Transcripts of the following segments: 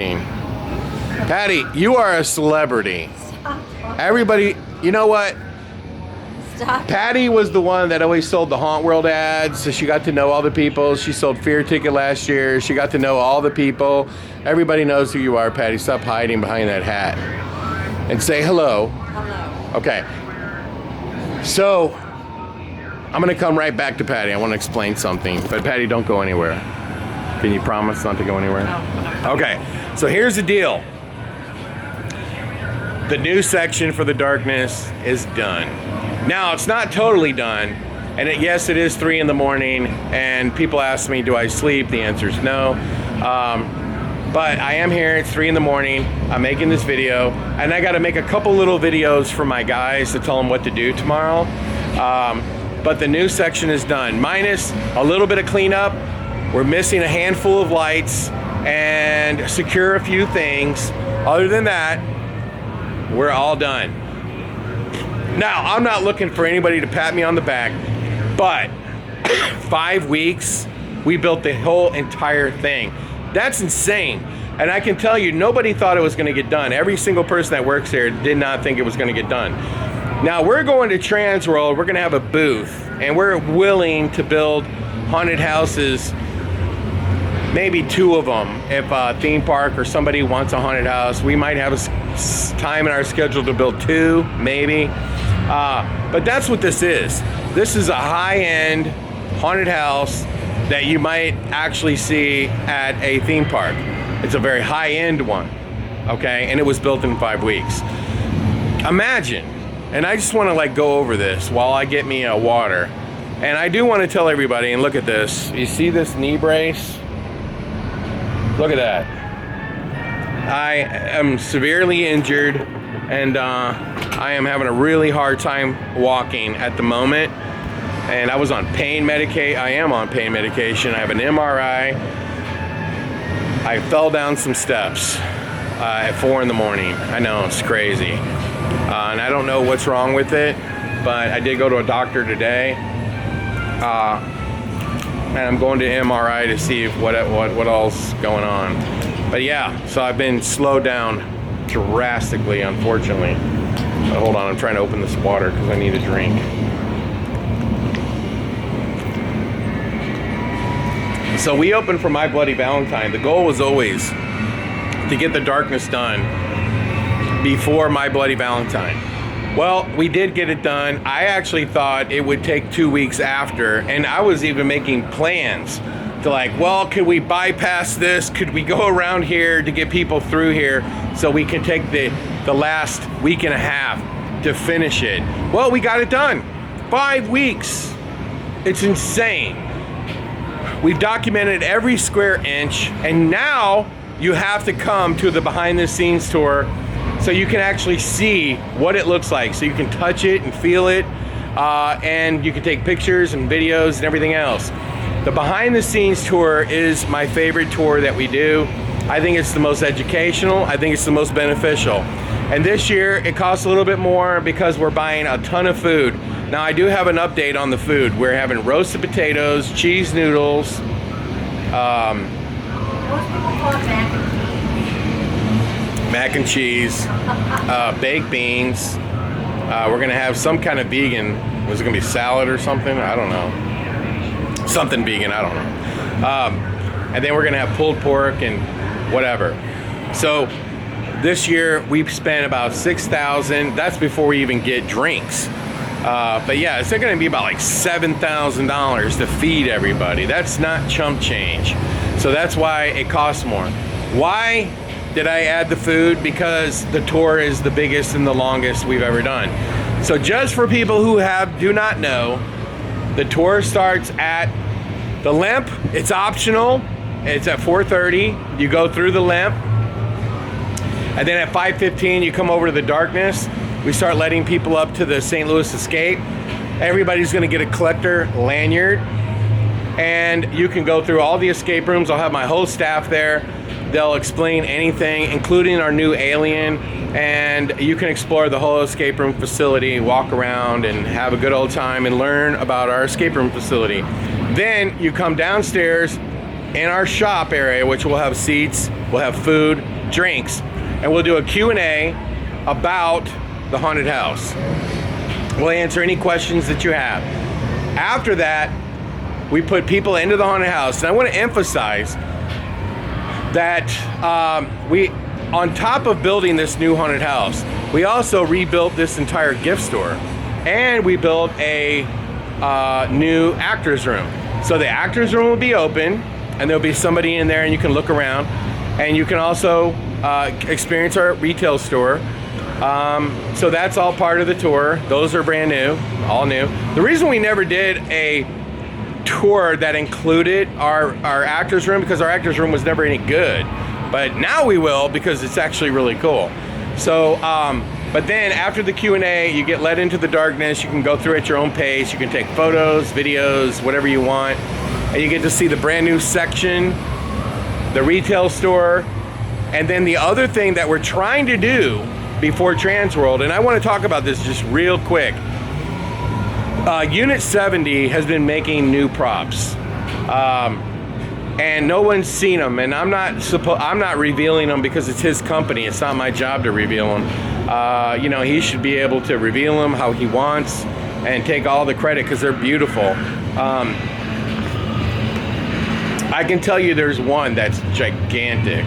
Patty, you are a celebrity. Everybody, you know what? Stop. Patty was the one that always sold the Hauntworld ads, so she got to know all the people. She sold Fear Ticket last year. She got to know all the people. Everybody knows who you are, Patty. Stop hiding behind that hat. And say hello. Hello. Okay. So, I'm going to come right back to Patty. I want to explain something. But Patty, don't go anywhere. Can you promise not to go anywhere? No. Okay. So here's the deal. The new section for the darkness is done. Now, it's not totally done. And yes, it is 3 in the morning. And people ask me, do I sleep? The answer is no. But I am here, it's 3 in the morning, I'm making this video, and I gotta make a couple little videos for my guys to tell them what to do tomorrow. But the new section is done, minus a little bit of cleanup. We're missing a handful of lights and secure a few things. Other than that, we're all done. Now, I'm not looking for anybody to pat me on the back, but 5 weeks, we built the whole entire thing. That's insane. And I can tell you, nobody thought it was going to get done. Every single person that works here did not think it was going to get done. Now, we're going to Transworld. We're going to have a booth. And we're willing to build haunted houses, maybe 2 of them. If a theme park or somebody wants a haunted house, we might have a time in our schedule to build 2, maybe. But that's what this is. This is a high-end haunted house that you might actually see at a theme park. It's a very high-end one, okay? And it was built in 5 weeks. Imagine, and I just wanna go over this while I get me a water. And I do wanna tell everybody, and look at this. You see this knee brace? Look at that. I am severely injured, and I am having a really hard time walking at the moment. And I was on pain medication. I am on pain medication. I have an MRI. I fell down some steps at 4 in the morning. I know, it's crazy. And I don't know what's wrong with it, but I did go to a doctor today. And I'm going to MRI to see what all's going on. But yeah, so I've been slowed down drastically, unfortunately. But hold on, I'm trying to open this water because I need a drink. So we opened for My Bloody Valentine. The goal was always to get the darkness done before My Bloody Valentine. Well, we did get it done. I actually thought it would take 2 weeks after, and I was even making plans to well, could we bypass this? Could we go around here to get people through here so we can take the last week and a half to finish it? Well, we got it done. 5 weeks. It's insane. We've documented every square inch, and now you have to come to the behind the scenes tour so you can actually see what it looks like, so you can touch it and feel it, and you can take pictures and videos and everything else. The behind the scenes tour is my favorite tour that we do. I think it's the most educational. I think it's the most beneficial. And this year it costs a little bit more because we're buying a ton of food. Now, I do have an update on the food. We're having roasted potatoes, cheese noodles. Most people call it mac and cheese, baked beans. We're gonna have some kind of vegan. Was it gonna be salad or something? I don't know. Something vegan, I don't know. And then we're gonna have pulled pork and whatever. So this year we've spent about $6,000. That's before we even get drinks. But yeah, it's going to be about $7,000 to feed everybody. That's not chump change. So that's why it costs more. Why did I add the food? Because the tour is the biggest and the longest we've ever done. So just for people who do not know, the tour starts at the Limp. It's optional. It's at 4:30. You go through the Limp. And then at 5:15, you come over to the darkness. We start letting people up to the St. Louis Escape. Everybody's gonna get a collector lanyard, and you can go through all the escape rooms. I'll have my whole staff there. They'll explain anything, including our new alien, and you can explore the whole escape room facility, walk around and have a good old time and learn about our escape room facility. Then you come downstairs in our shop area, which will have seats We'll have food, drinks, and we'll do a Q&A about the haunted house. We'll answer any questions that you have. After that, we put people into the haunted house. And I want to emphasize that we, on top of building this new haunted house, we also rebuilt this entire gift store. And we built a new actor's room. So the actor's room will be open, and there'll be somebody in there and you can look around. And you can also experience our retail store. So that's all part of the tour. Those are brand new, all new. The reason we never did a tour that included our actor's room, because our actor's room was never any good. But now we will, because it's actually really cool. So, but then after the Q&A, you get led into the darkness. You can go through at your own pace. You can take photos, videos, whatever you want. And you get to see the brand new section, the retail store. And then the other thing that we're trying to do before Transworld, and I want to talk about this just real quick. Unit 70 has been making new props. And no one's seen them, and I'm not revealing them because it's his company. It's not my job to reveal them. You know, he should be able to reveal them how he wants and take all the credit because they're beautiful. I can tell you there's one that's gigantic.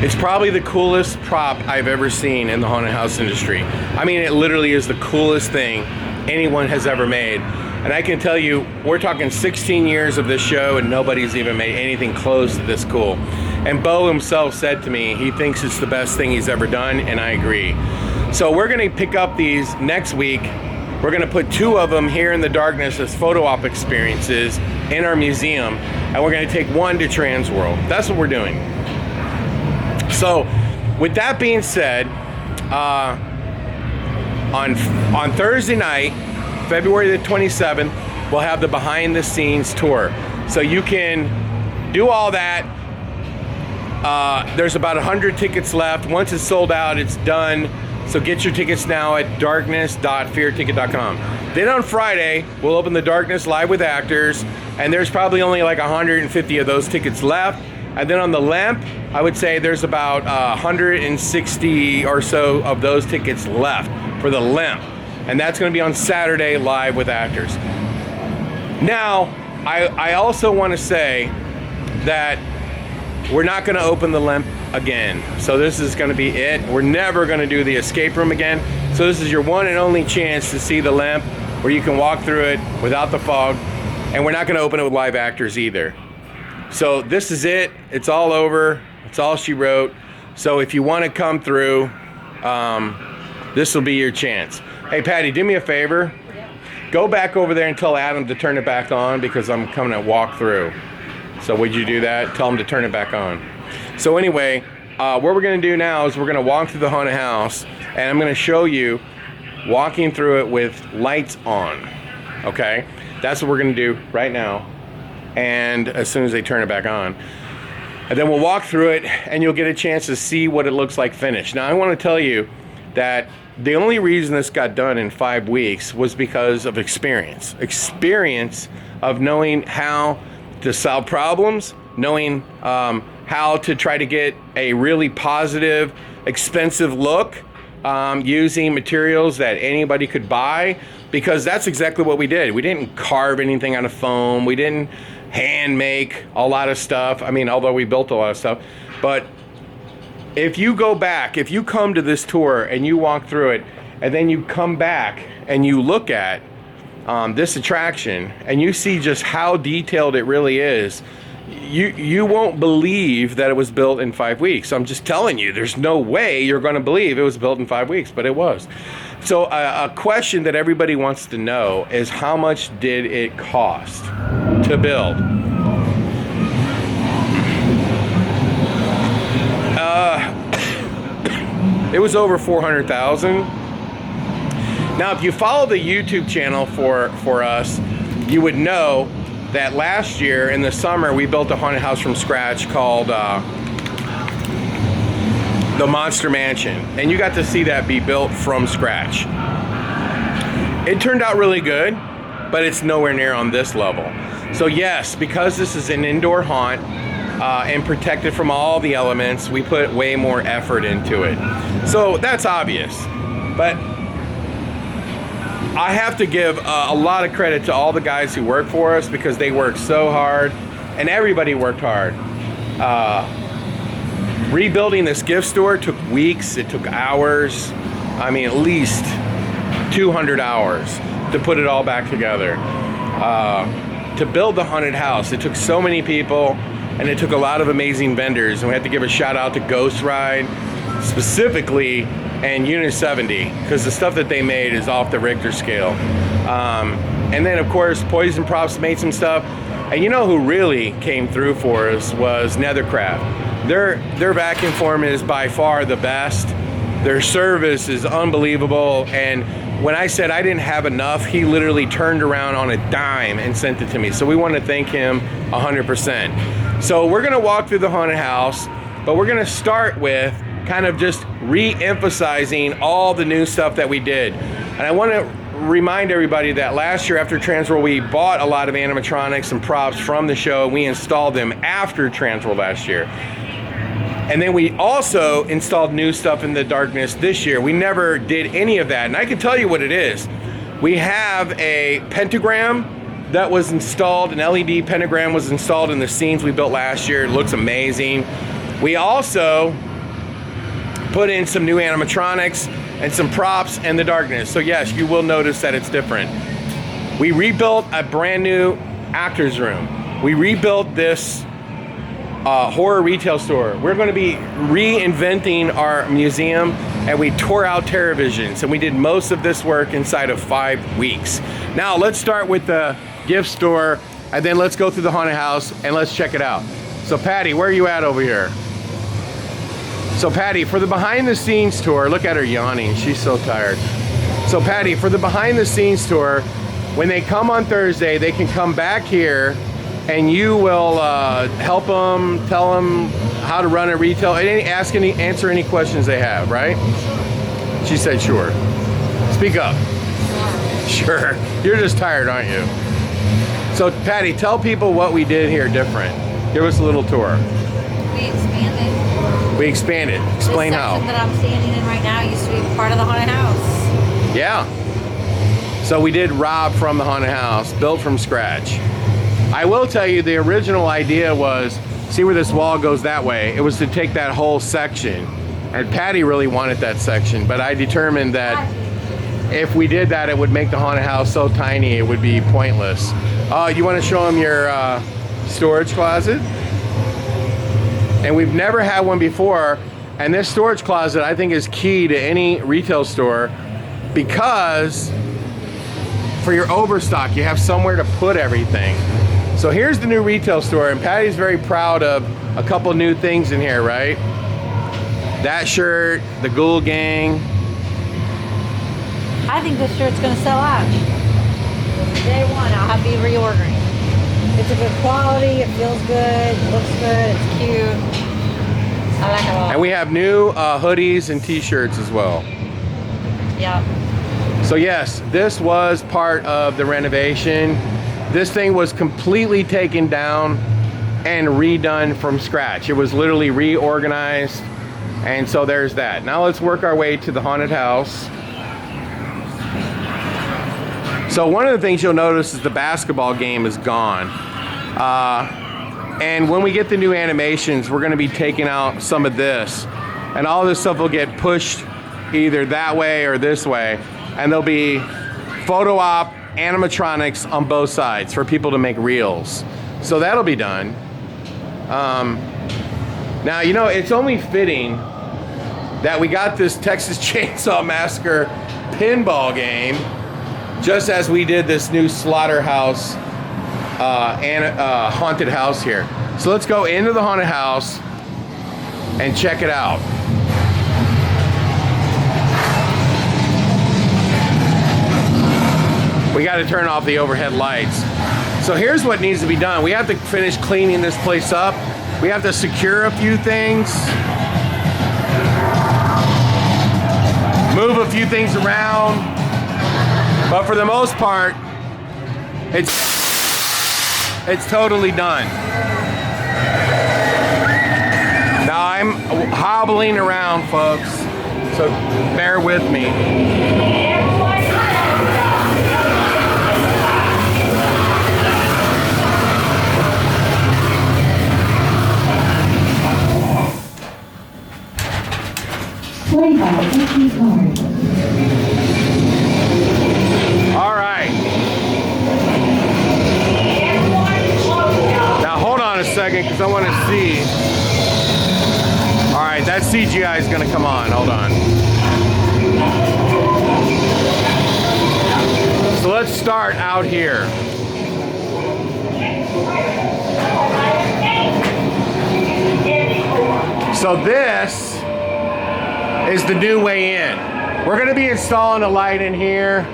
It's probably the coolest prop I've ever seen in the haunted house industry. I mean, it literally is the coolest thing anyone has ever made. And I can tell you, we're talking 16 years of this show and nobody's even made anything close to this cool. And Bo himself said to me, he thinks it's the best thing he's ever done, and I agree. So we're gonna pick up these next week. We're gonna put 2 of them here in the darkness as photo op experiences in our museum, and we're gonna take 1 to Transworld. That's what we're doing. So with that being said, on Thursday night, February the 27th, we'll have the behind the scenes tour. So you can do all that. There's about 100 tickets left. Once it's sold out, it's done. So get your tickets now at darkness.fearticket.com. Then on Friday, we'll open the Darkness Live with Actors, and there's probably only like 150 of those tickets left. And then on the Lemp, I would say there's about 160 or so of those tickets left for the Lemp. And that's going to be on Saturday, live with actors. Now, I also want to say that we're not going to open the Lemp again. So this is going to be it. We're never going to do the escape room again. So this is your one and only chance to see the Lemp, where you can walk through it without the fog. And we're not going to open it with live actors either. So this is it. It's all over. It's all she wrote. So if you want to come through, this will be your chance. Hey, Patty, do me a favor. Go back over there and tell Adam to turn it back on, because I'm coming to walk through. So would you do that? Tell him to turn it back on. So anyway, what we're going to do now is we're going to walk through the haunted house, and I'm going to show you walking through it with lights on. Okay? That's what we're going to do right now. And as soon as they turn it back on. And then we'll walk through it, and you'll get a chance to see what it looks like finished. Now, I want to tell you that the only reason this got done in 5 weeks was because of experience. Experience of knowing how to solve problems, knowing how to try to get a really positive, expensive look, using materials that anybody could buy, because that's exactly what we did. We didn't carve anything out of foam. We didn't hand make a lot of stuff. I mean, although we built a lot of stuff. But if you go back, if you come to this tour and you walk through it, and then you come back and you look at this attraction and you see just how detailed it really is, you won't believe that it was built in 5 weeks. I'm just telling you, there's no way you're going to believe it was built in 5 weeks, but it was. So a question that everybody wants to know is, how much did it cost to build? It was over $400,000. Now, if you follow the YouTube channel for us, you would know that last year in the summer we built a haunted house from scratch called the Monster Mansion, and you got to see that be built from scratch. It turned out really good, but it's nowhere near on this level. So yes, because this is an indoor haunt, and protect it from all the elements. We put way more effort into it. So that's obvious. But I have to give a lot of credit to all the guys who work for us because they work so hard, and everybody worked hard. Rebuilding this gift store took weeks, it took hours. I mean, at least 200 hours to put it all back together. To build the haunted house, it took so many people, and it took a lot of amazing vendors. And we have to give a shout out to Ghost Ride, specifically, and Unit 70, because the stuff that they made is off the Richter scale. And then, of course, Poison Props made some stuff. And you know who really came through for us was Nethercraft. Their vacuum form is by far the best. Their service is unbelievable. And when I said I didn't have enough, he literally turned around on a dime and sent it to me. So we want to thank him 100%. So we're going to walk through the haunted house, but we're going to start with kind of just re-emphasizing all the new stuff that we did. And I want to remind everybody that last year after Transworld, we bought a lot of animatronics and props from the show. We installed them after Transworld last year. And then we also installed new stuff in the darkness this year. We never did any of that. And I can tell you what it is. We have a pentagram that was installed, an LED pentagram was installed in the scenes we built last year. It looks amazing. We also put in some new animatronics and some props in the darkness. So yes, you will notice that it's different. We rebuilt a brand new actor's room. We rebuilt this horror retail store. We're going to be reinventing our museum, and we tore out TerraVisions, and we did most of this work inside of 5 weeks. Now let's start with the gift store, and then let's go through the haunted house and let's check it out. So Patty, where are you at over here? So Patty, for the behind the scenes tour, look at her yawning, she's so tired. So Patty, for the behind the scenes tour, when they come on Thursday, they can come back here and you will help them, tell them how to run a retail, and answer any questions they have, right? She said sure. Speak up. Sure. You're just tired, aren't you? So Patty, tell people what we did here different. Give us a little tour. We expanded. We expanded. Explain this how. section that I'm standing in right now used to be part of the haunted house. Yeah. So we did rob from the haunted house, built from scratch. I will tell you, the original idea was, see where this wall goes that way? It was to take that whole section. And Patty really wanted that section, but I determined that if we did that, it would make the haunted house so tiny, it would be pointless. You want to show them your storage closet? And we've never had one before. And this storage closet, I think, is key to any retail store because for your overstock, you have somewhere to put everything. So here's the new retail store, and Patty's very proud of a couple new things in here, right? That shirt, the Ghoul Gang. I think this shirt's gonna sell out. Day one, I'll have to be reordering. It's a good quality, it feels good, it looks good, it's cute. I like it a lot. And we have new hoodies and t-shirts as well. Yeah. So yes, this was part of the renovation. This thing was completely taken down and redone from scratch. It was literally reorganized. And so there's that. Now let's work our way to the haunted house. So one of the things you'll notice is the basketball game is gone. And when we get the new animations, we're gonna be taking out some of this. And all this stuff will get pushed either that way or this way. And there'll be photo op animatronics on both sides for people to make reels. So that'll be done. Now, you know, it's only fitting that we got this Texas Chainsaw Massacre pinball game just as we did this new slaughterhouse haunted house here. So let's go into the haunted house and check it out. We got to turn off the overhead lights. So here's what needs to be done. We have to finish cleaning this place up. We have to secure a few things. Move a few things around. But for the most part, it's totally done. I'm hobbling around, folks, so bear with me. Play by SD card. All right. Now hold on a second, because I want to see. All right, that CGI is going to come on. Hold on. So let's start out here. So this is the new way in. We're going to be installing a light in here.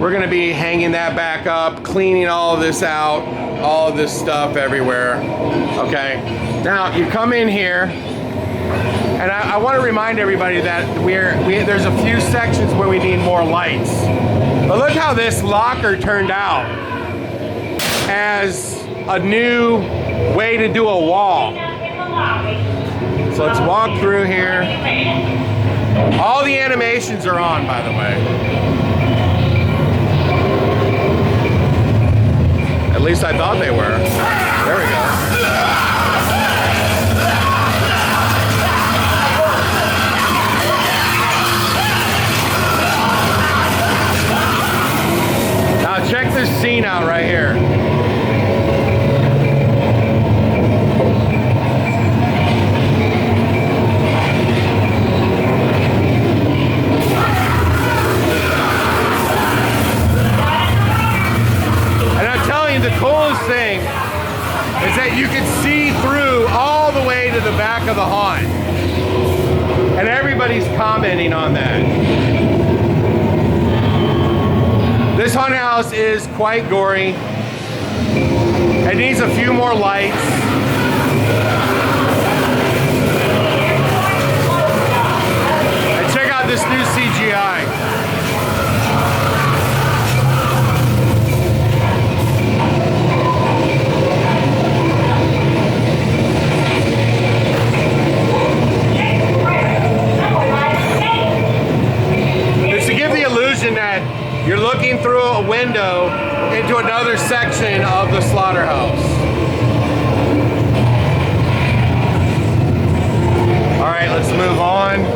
We're going to be hanging that back up, cleaning all of this out, all of this stuff everywhere. Okay. Now you come in here, and I want to remind everybody that there's a few sections where we need more lights. But look how this locker turned out as a new way to do a wall. So let's walk through here. All the animations are on, by the way. At least I thought they were. There we go. Now check this scene out right here. The coolest thing is that you can see through all the way to the back of the haunt. And everybody's commenting on that. This haunted house is quite gory. It needs a few more lights. And check out this new CGI. That you're looking through a window into another section of the slaughterhouse. All right, let's move on.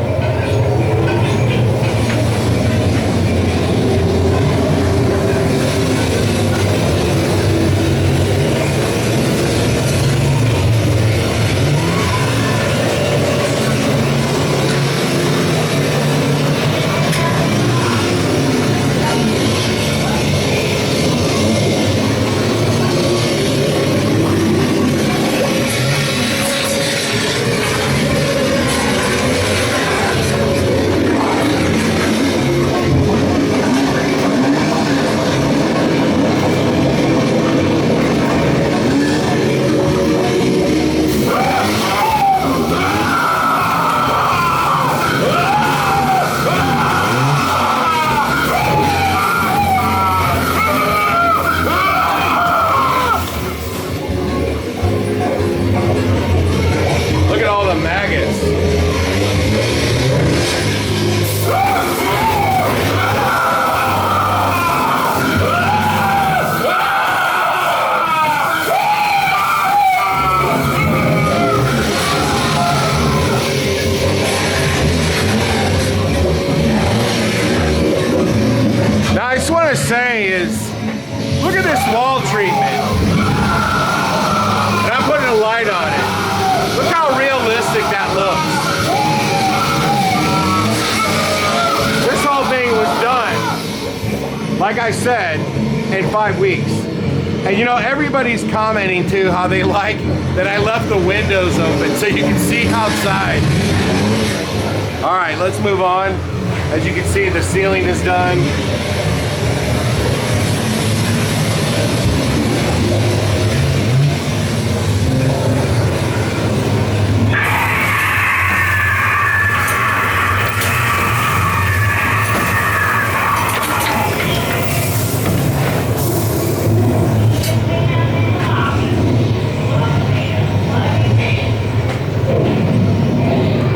Say is, look at this wall treatment. And I'm putting a light on it. Look how realistic that looks. This whole thing was done, like I said, in 5 weeks. And you know, everybody's commenting too how they like that I left the windows open so you can see outside. All right, let's move on. As you can see, the ceiling is done.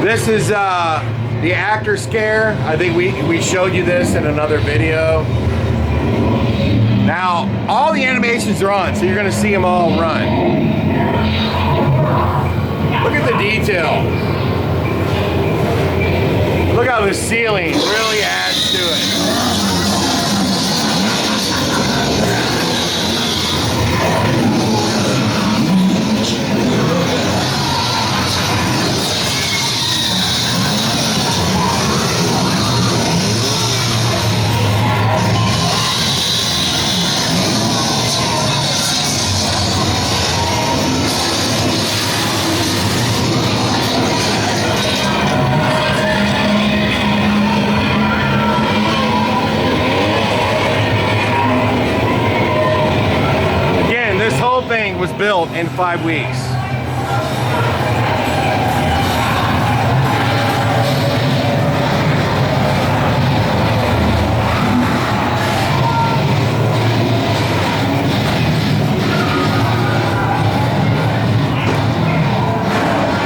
This is the actor scare. I think we showed you this in another video. Now, all the animations are on, so you're gonna see them all run. Look at the detail. Look how the ceiling really adds to it. Was built in 5 weeks.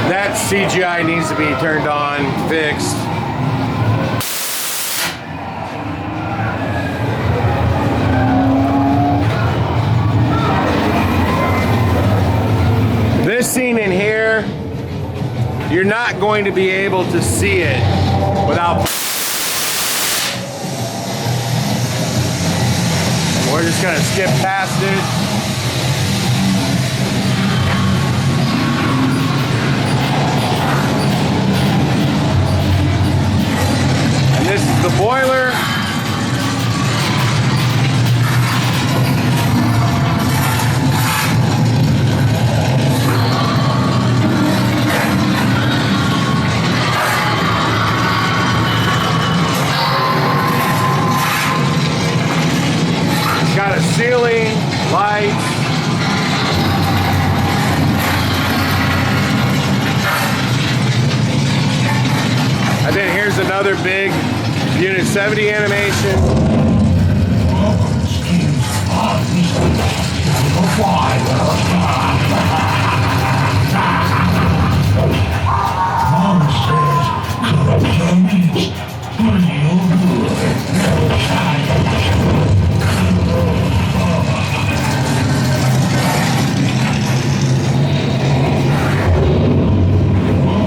That CGI needs to be turned on, fixed. This scene in here, you're not going to be able to see it without. We're just going to skip past it. And this is the boiler. Got a ceiling, lights. And then here's another big Unit 70 animation.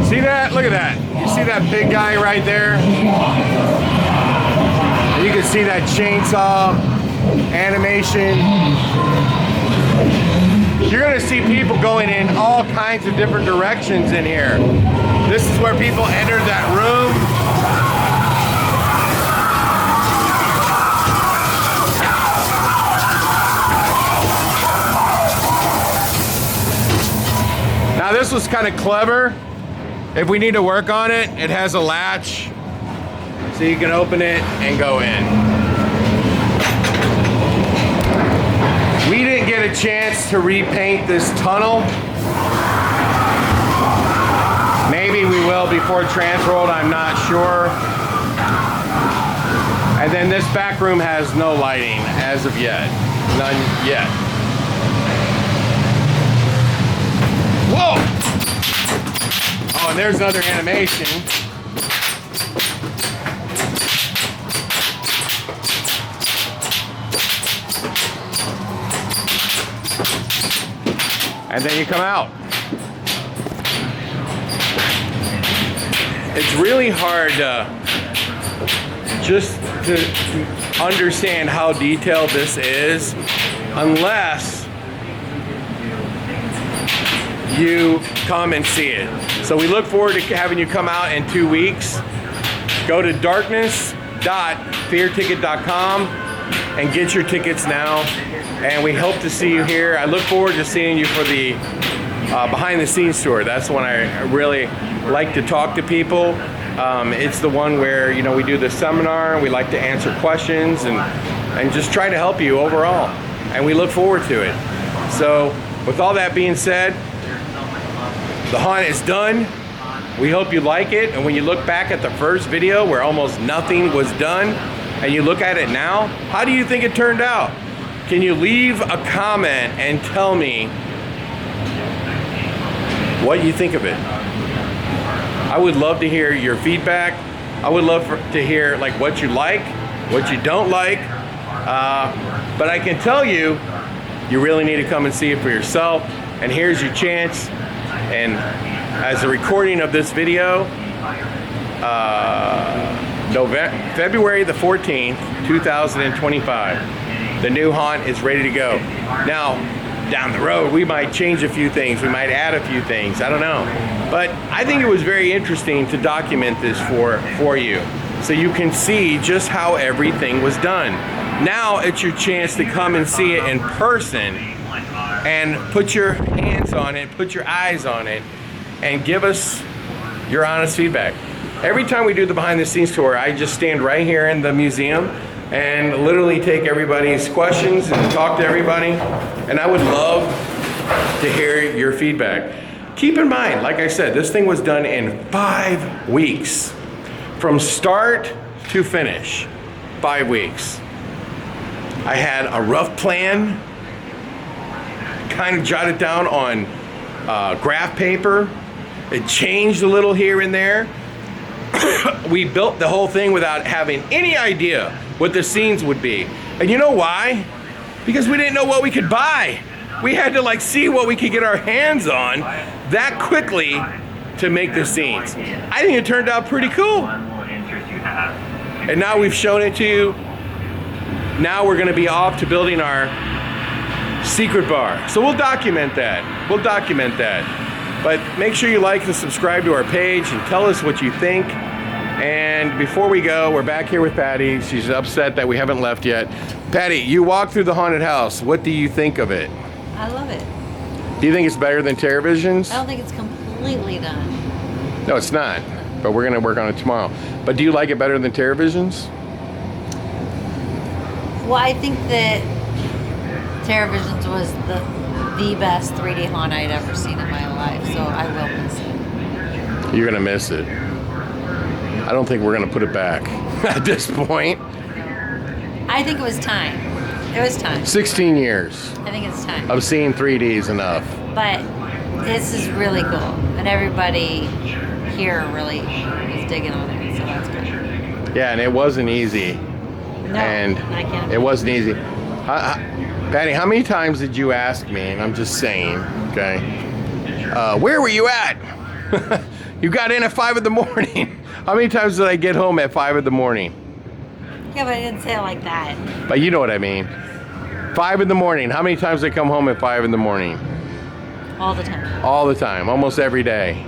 See that? Look at that. You see that big guy right there? And you can see that chainsaw animation. You're going to see people going in all kinds of different directions in here. This is where people entered that room. Now this was kind of clever. If we need to work on it, it has a latch so you can open it and go in. We didn't get a chance to repaint this tunnel. Maybe we will before Transworld, I'm not sure. And then this back room has no lighting as of yet. None yet. Whoa! Oh, and there's another animation. And then you come out. It's really hard just to understand how detailed this is unless you come and see it. So we look forward to having you come out in 2 weeks. Go to darkness.fearticket.com and get your tickets now. And we hope to see you here. I look forward to seeing you for the behind the scenes tour. That's when I really like to talk to people. It's the one where, you know, we do the seminar, we like to answer questions and just try to help you overall. And we look forward to it. So with all that being said, the haunt is done. We hope you like it. And when you look back at the first video where almost nothing was done and you look at it now, how do you think it turned out? Can you leave a comment and tell me what you think of it? I I would love to hear your feedback. I would love to hear like what you like, what you don't like. But I can tell you, you really need to come and see it for yourself. And here's your chance. And as a recording of this video, February the 14th, 2025, the new haunt is ready to go. Now, down the road, we might change a few things. We might add a few things. I don't know. But I think it was very interesting to document this for you, so you can see just how everything was done. Now it's your chance to come and see it in person and put your hands on it, put your eyes on it, and give us your honest feedback. Every time we do the behind the scenes tour, I just stand right here in the museum and literally take everybody's questions and talk to everybody. And I would love to hear your feedback. Keep in mind, like I said, this thing was done in 5 weeks. From start to finish, 5 weeks. I had a rough plan, kind of jotted down on graph paper. It changed a little here and there. We built the whole thing without having any idea what the scenes would be. And you know why? Because we didn't know what we could buy. We had to like see what we could get our hands on that quickly to make the scenes. I think it turned out pretty cool. And now we've shown it to you. Now we're gonna be off to building our secret bar. So we'll document that. We'll document that. But make sure you like and subscribe to our page and tell us what you think. And before we go, we're back here with Patty. She's upset that we haven't left yet. Patty, you walked through the haunted house. What do you think of it? I love it. Do you think it's better than TerraVision's? I don't think it's completely done. No, it's not. But we're gonna work on it tomorrow. But do you like it better than TerraVision's? Well, I think that TerraVision's was the best 3D haunt I'd ever seen in my life, so I will miss it. You're gonna miss it. I don't think we're gonna put it back at this point. I think it was time. It was time. 16 years I think it's time. of seeing 3D is enough. But this is really cool, and everybody here really is digging on it, so that's good. Yeah, and it wasn't easy. No, And I can't. it wasn't easy. Patty, how many times did you ask me, and I'm just saying, okay, where were you at? You got in at 5 in the morning. How many times did I get home at 5 in the morning? Yeah, but I didn't say it like that. But you know what I mean. 5 in the morning. How many times did I come home at 5 in the morning? All the time. All the time, almost every day.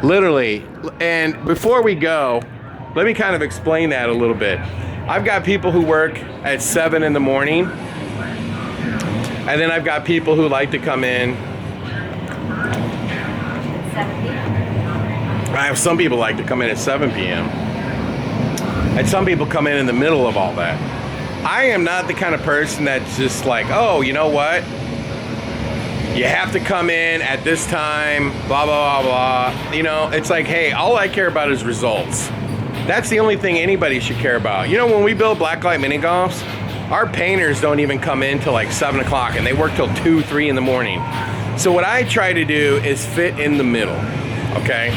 Literally. And before we go, let me kind of explain that a little bit. I've got people who work at 7 in the morning. And then I've got people who like to come in. 7 p.m. I have some people like to come in at 7 p.m. And some people come in the middle of all that. I am not the kind of person that's just like, oh, you know what? You have to come in at this time, blah, blah, blah, blah. You know, it's like, hey, all I care about is results. That's the only thing anybody should care about. You know, when we build blacklight mini golfs, our painters don't even come in till like 7 o'clock, and they work till 2, 3 in the morning. So what I try to do is fit in the middle, okay?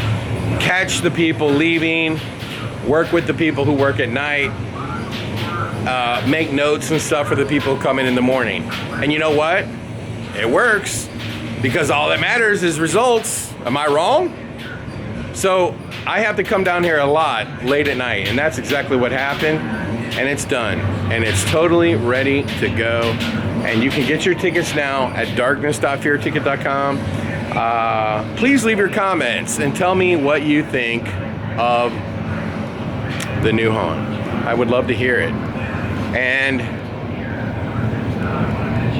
Catch the people leaving, work with the people who work at night, make notes and stuff for the people who come in the morning. And you know what? It works, because all that matters is results. Am I wrong? So I have to come down here a lot late at night, and that's exactly what happened. And it's done, and it's totally ready to go. And you can get your tickets now at darkness.fearticket.com. Please leave your comments and tell me what you think of the new haunt. I would love to hear it. And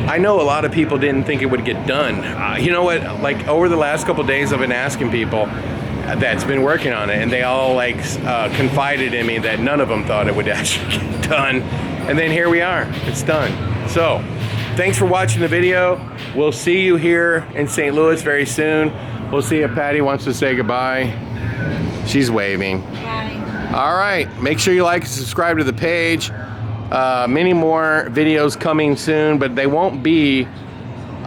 I know a lot of people didn't think it would get done. You know what? Like over the last couple of days, I've been asking people that's been working on it, and they all like confided in me that none of them thought it would actually get done. And then here we are, it's done. So thanks for watching the video. We'll see you here in St. Louis very soon. We'll see if Patty wants to say goodbye. She's waving. Bye. All right, make sure you like and subscribe to the page. Many more videos coming soon, but they won't be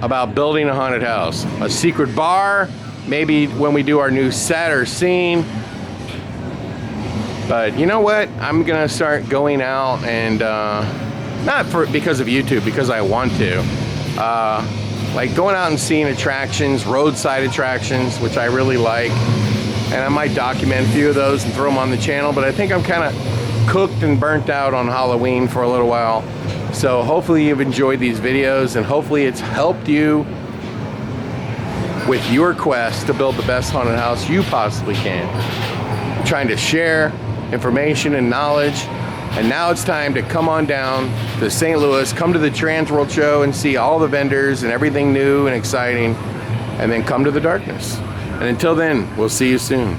about building a haunted house. A secret bar maybe when we do our new set or scene. But you know what? I'm gonna start going out and not because of YouTube, because I want to. Like going out and seeing attractions, roadside attractions, which I really like. And I might document a few of those and throw them on the channel, but I think I'm kind of cooked and burnt out on Halloween for a little while. So hopefully you've enjoyed these videos, and hopefully it's helped you with your quest to build the best haunted house you possibly can. I'm trying to share information and knowledge, and now it's time to come on down to St. Louis, come to the Hauntworld show and see all the vendors and everything new and exciting, and then come to the darkness. And until then, we'll see you soon.